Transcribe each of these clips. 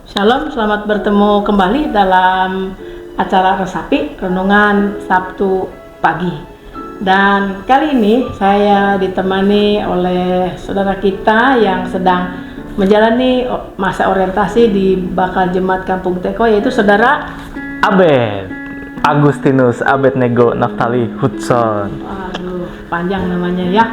Shalom, selamat bertemu kembali dalam acara Resapi, Renungan Sabtu pagi. Dan kali ini saya ditemani oleh saudara kita yang sedang menjalani masa orientasi di Bakal Jemaat Kampung Teko, yaitu saudara Abed Agustinus Abednego Naftali Hudson. Aduh, panjang namanya ya.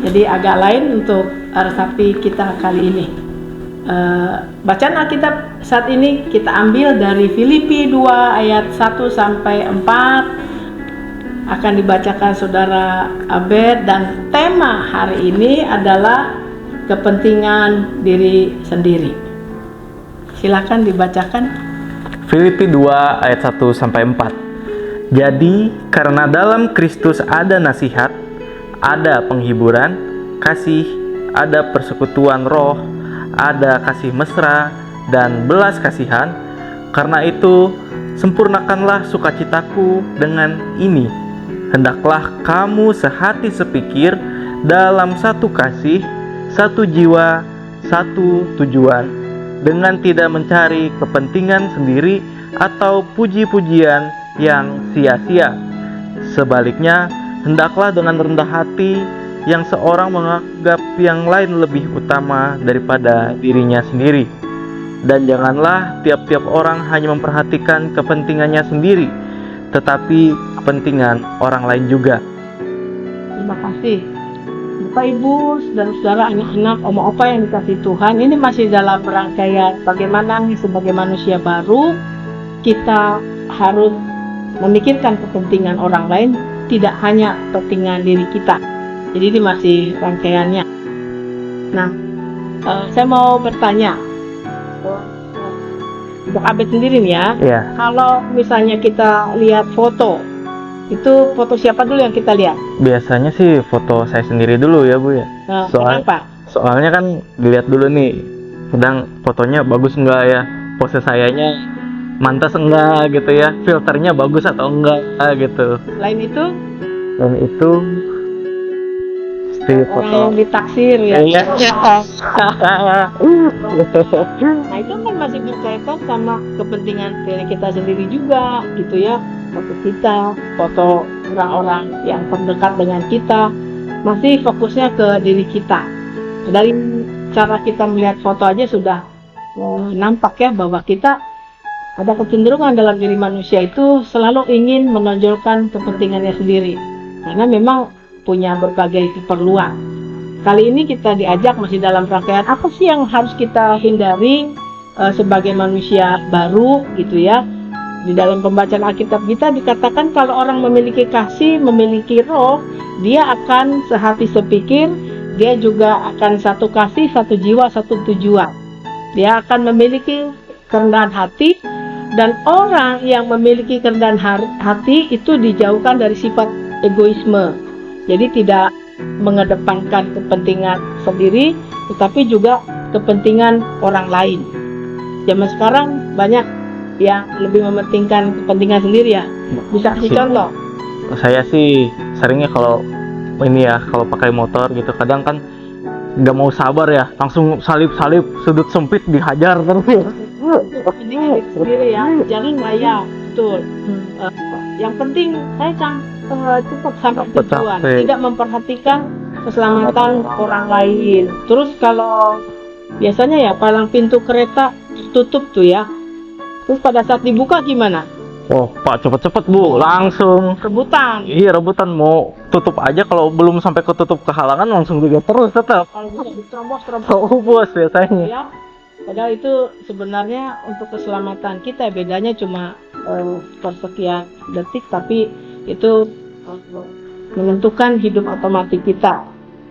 Jadi agak lain untuk Resapi kita kali ini. Bacaan Alkitab saat ini kita ambil dari Filipi 2 ayat 1 sampai 4 akan dibacakan saudara Abed, dan tema hari ini adalah kepentingan diri sendiri. Silakan dibacakan. Filipi 2 ayat 1 sampai 4. Jadi karena dalam Kristus ada nasihat, ada penghiburan, kasih, ada persekutuan roh, ada kasih mesra dan belas kasihan. Karena itu sempurnakanlah sukacitaku dengan ini: hendaklah kamu sehati sepikir, dalam satu kasih, satu jiwa, satu tujuan, dengan tidak mencari kepentingan sendiri atau puji-pujian yang sia-sia. Sebaliknya, hendaklah dengan rendah hati yang seorang menganggap yang lain lebih utama daripada dirinya sendiri. Dan janganlah tiap-tiap orang hanya memperhatikan kepentingannya sendiri, tetapi kepentingan orang lain juga. Terima kasih Bapak Ibu dan saudara, anak-anak, oma opa yang dikasihi Tuhan. Ini masih dalam rangkaian bagaimana sebagai manusia baru kita harus memikirkan kepentingan orang lain, tidak hanya kepentingan diri kita. Jadi ini masih rangkaiannya. Nah, saya mau bertanya untuk Abed sendiri nih ya. Ya, Kalau misalnya kita lihat foto, itu foto siapa dulu yang kita lihat? biasanya sih foto saya sendiri dulu ya Bu ya. Nah, Soalnya kenapa? kan dilihat dulu nih, sedang fotonya bagus enggak ya, pose sayanya mantas enggak gitu ya, filternya bagus atau enggak gitu. Selain itu, Dan itu si orang foto yang ditaksir ya. Iya. Nah, itu kan masih berkaitan sama kepentingan diri kita sendiri juga gitu ya. Foto kita, foto orang-orang yang terdekat dengan kita, masih fokusnya ke diri kita. Dari cara kita melihat foto aja sudah nampak ya bahwa kita ada kecenderungan dalam diri manusia itu selalu ingin menonjolkan kepentingannya sendiri, karena memang punya berbagai keperluan. Kali ini kita diajak masih dalam rangkaian apa sih yang harus kita hindari sebagai manusia baru gitu ya. Di dalam pembacaan Alkitab kita dikatakan kalau orang memiliki kasih, memiliki roh, dia akan sehati sepikir, dia juga akan satu kasih, satu jiwa, satu tujuan. Dia akan memiliki kerendahan hati, dan orang yang memiliki kerendahan hati itu dijauhkan dari sifat egoisme. Jadi tidak mengedepankan kepentingan sendiri, tetapi juga kepentingan orang lain. Zaman sekarang banyak yang lebih mementingkan kepentingan sendiri ya. Bisa kasih contoh? Saya sih seringnya kalau ini ya, kalau pakai motor gitu kadang kan nggak mau sabar ya, langsung salip-salip, sudut sempit dihajar terus ya. Kepentingan diri sendiri ya, jangan gaya, betul. Yang penting saya cepat sampai tujuan, tidak memperhatikan keselamatan orang lain. Terus kalau biasanya ya palang pintu kereta tutup tuh ya, terus pada saat dibuka gimana? Oh Pak, cepet-cepet Bu, langsung Rebutan. iya rebutan, mau tutup aja, kalau belum sampai ketutup kehalangan langsung juga terus tetap. Kalau bisa diterobos Oh bos biasanya. ya. Padahal itu sebenarnya untuk keselamatan kita, bedanya cuma persekian detik, tapi itu menentukan hidup otomatis kita.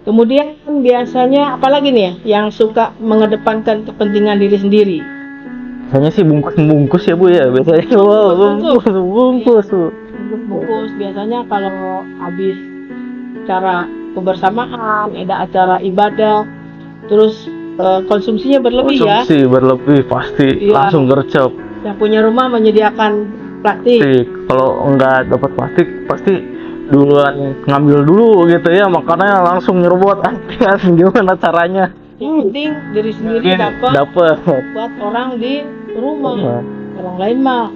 Kemudian biasanya apalagi nih ya yang suka mengedepankan kepentingan diri sendiri? Biasanya sih bungkus ya Bu ya, biasanya. Wow, bungkus Bu. Bungkus biasanya kalau habis acara kebersamaan, ada acara ibadah, terus konsumsinya berlebih ya. Konsumsi berlebih pasti Iya. langsung gercep. Yang punya rumah menyediakan plastik. Kalau enggak dapat plastik pasti duluan ngambil dulu gitu ya, makanya langsung nyerobot. Gimana caranya? Yang penting diri sendiri dapat buat orang di rumah. Orang lain mah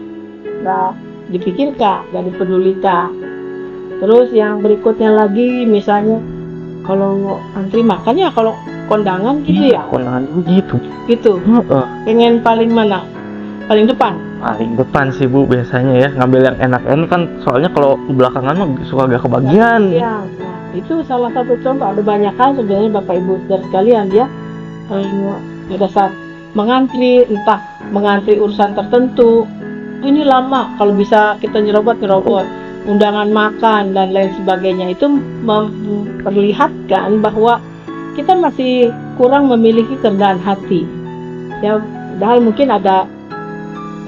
nggak dipikirkan, nggak dipedulikan. Terus yang berikutnya lagi, misalnya kalau antri makan ya, kalau kondangan gitu ya. Kondangan gitu. Pengen paling mana? Paling depan. Paling depan sih Bu biasanya ya, ngambil yang enak-enak kan, soalnya kalau belakangan mah suka gak kebagian. Iya, nah, itu salah satu contoh. Ada banyak hal sebenarnya Bapak Ibu saudara sekalian ya, pada saat mengantri, entah mengantri urusan tertentu, ini lama, kalau bisa kita nyerobot, undangan makan dan lain sebagainya, itu memperlihatkan bahwa kita masih kurang memiliki kerendahan hati ya. Padahal mungkin ada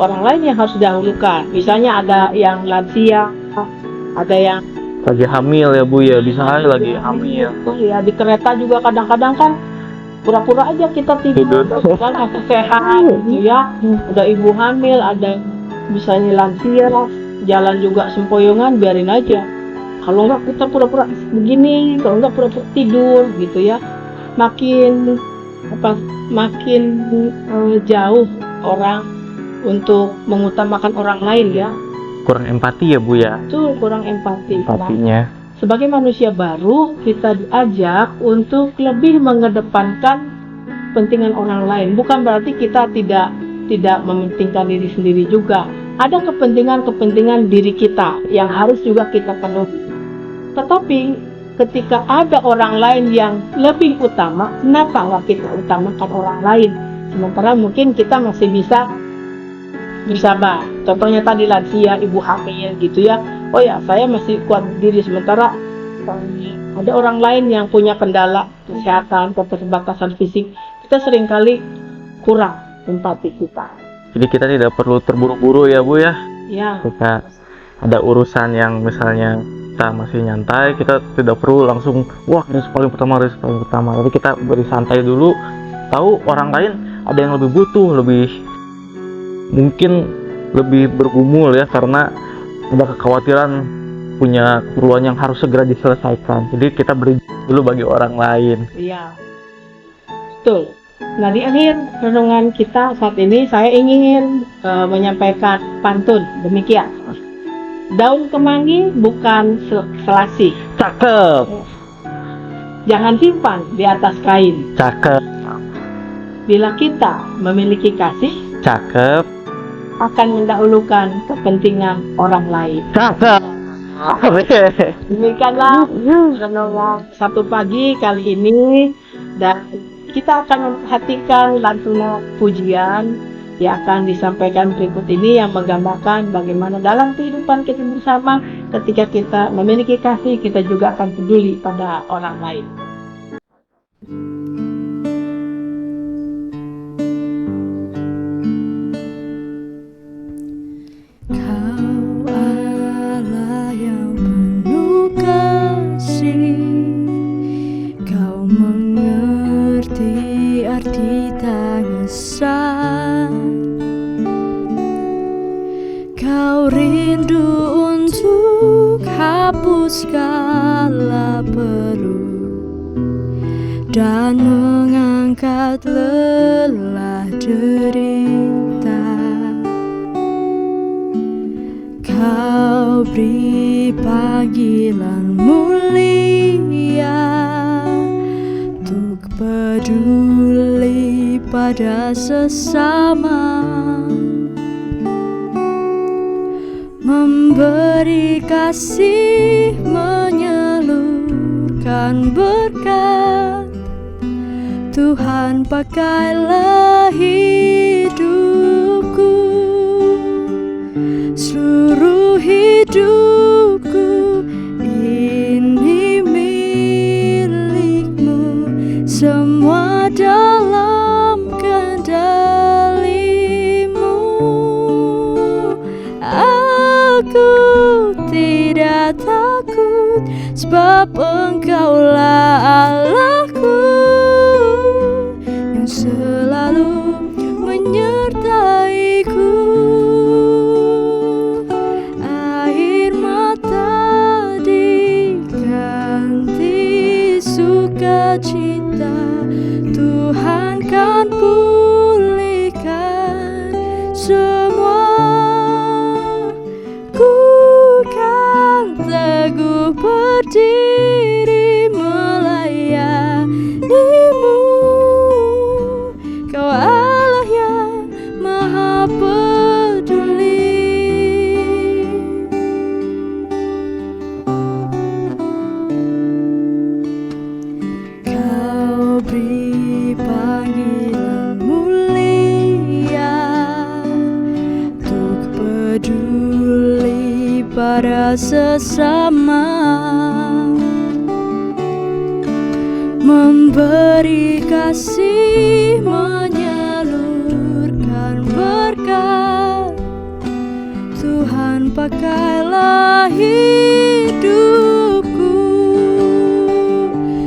orang lain yang harus didahulukan, misalnya ada yang lansia, ada yang lagi hamil ya Bu ya, bisa lagi hamil. Ya di kereta juga kadang-kadang kan pura-pura aja kita tidur kan masih sehat gitu ya. Udah ibu hamil, ada misalnya lansia, jalan juga sempoyongan, biarin aja. Kalau enggak kita pura-pura begini, kalau enggak pura-pura tidur gitu ya. Makin jauh orang untuk mengutamakan orang lain ya. Kurang empati ya Bu ya. Itu kurang empatinya. Nah, sebagai manusia baru, kita diajak untuk lebih mengedepankan kepentingan orang lain. Bukan berarti kita tidak mementingkan diri sendiri juga. Ada kepentingan diri kita yang harus juga kita penuhi. Tetapi ketika ada orang lain yang lebih utama, kenapa nggak kita utamakan orang lain? Sementara mungkin kita masih bisa bersabar. Contohnya tadi lansia, ibu hamil gitu ya. Oh ya, saya masih kuat diri, sementara ada orang lain yang punya kendala kesehatan, keterbatasan fisik, kita seringkali kurang empati kita. Jadi kita tidak perlu terburu-buru ya Bu ya. Ya. Ketika ada urusan yang misalnya kita masih nyantai, kita tidak perlu langsung wah ini paling pertama. Tapi kita beri santai dulu. Tahu orang lain ada yang lebih butuh, mungkin lebih bergumul ya, karena ada kekhawatiran punya keperluan yang harus segera diselesaikan. Jadi kita beri dulu bagi orang lain. Iya, betul. Nah, di akhir renungan kita saat ini saya ingin menyampaikan pantun demikian. Daun kemangi bukan selasih. Cakep. Jangan simpan di atas kain. Cakep. Bila kita memiliki kasih, cakep, akan mendahulukan kepentingan orang lain. Cakep. Demikianlah renungan Sabtu pagi kali ini, dan kita akan memperhatikan lantunan pujian yang akan disampaikan berikut ini yang menggambarkan bagaimana dalam kehidupan kita bersama, ketika kita memiliki kasih, kita juga akan peduli pada orang lain. Kau rindu untuk hapus segala perlu dan mengangkat lelah derita. Kau beri panggilan mulia untuk peduli pada sesama, memberi kasih, menyalurkan berkat. Tuhan, pakailah hidupku, seluruh hidupku ini milik-Mu, semua dalam kendali-Mu. Aku tidak takut, sebab Engkaulah Allahku yang selalu menyertaiku. Air mata diganti sukacita, Tuhan kan pulihkan semua. Ku kan teguh berdiri melayanimu. Kau Allah yang Maha Peduli. Kau beri panggilan mulia untuk peduli pada sesama, memberi kasih, menyalurkan berkat. Tuhan, pakailah hidupku,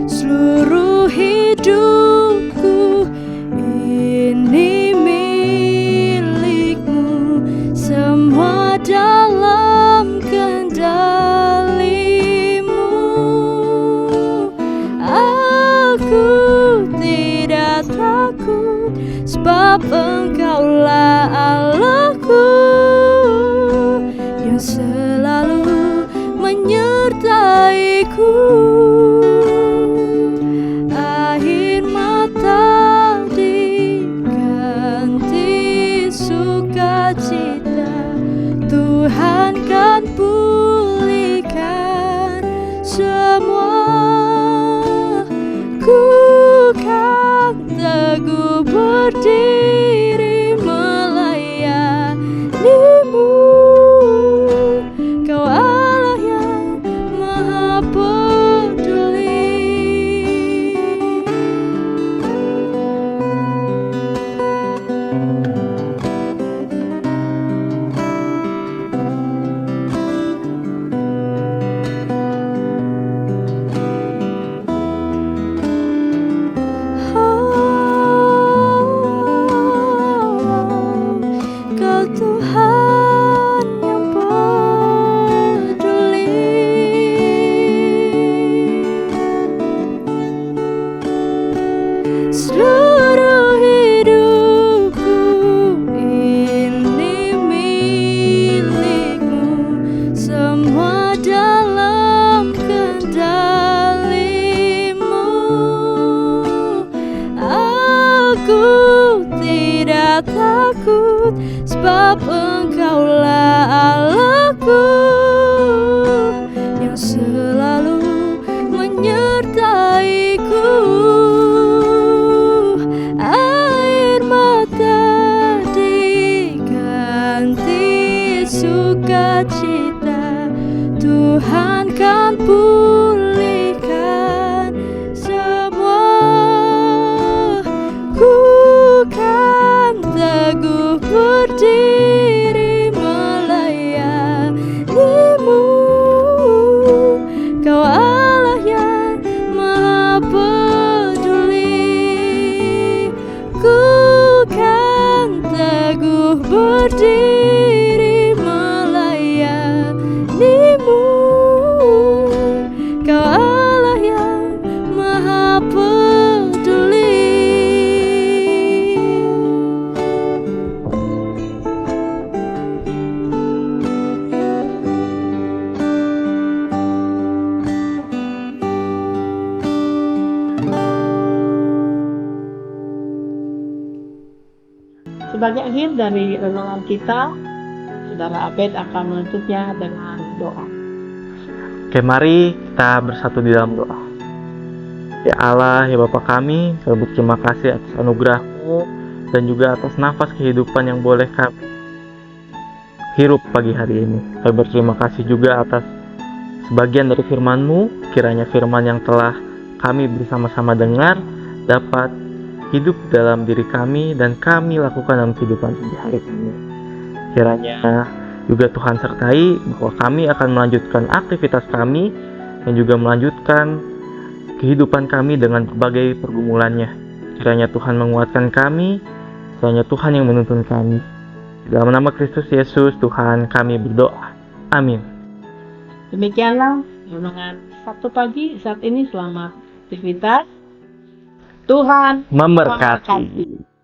seluruh hidupku ini milik-Mu, semua dalam kendali-Mu. Aku tidak takut, sebab Engkaulah Allahku yang selalu menyertaiku. Air mata diganti sukacita, Tuhan kan pulihkan semua. Ku kan teguh berdiri melayanimu. Kau Allah yang Maha Peduli. Kau Tuhan yang peduli. Seluruh hidupku ini milik-Mu, semua dalam kendali-Mu. Aku tidak takut, sebab Engkaulah Allahku yang selalu menyertaiku. Air mata diganti sukacita, Tuhan kan pulihkan semua. Ku kan teguh berdiri melayanimu. Kau Allah yang Maha Peduli. Ku kan teguh berdiri melayanimu. Kau Allah yang Maha Peduli. Sebagai akhir dari renungan kita, Saudara Abed akan menutupnya dengan doa. Oke, mari kita bersatu di dalam doa. Ya Allah, ya Bapa kami, kami berterima kasih atas anugerah-Mu dan juga atas nafas kehidupan yang boleh kami hirup pagi hari ini. Kami berterima kasih juga atas sebagian dari firman-Mu, kiranya firman yang telah kami bersama-sama dengar dapat hidup dalam diri kami dan kami lakukan dalam kehidupan sehari-hari kami. Kiranya juga Tuhan sertai bahwa kami akan melanjutkan aktivitas kami dan juga melanjutkan kehidupan kami dengan berbagai pergumulannya. Kiranya Tuhan menguatkan kami, kiranya Tuhan yang menuntun kami. Dalam nama Kristus Yesus Tuhan kami berdoa. Amin. Demikianlah renungan Sabtu pagi saat ini. Selamat aktivitas. Tuhan memberkati. memberkati.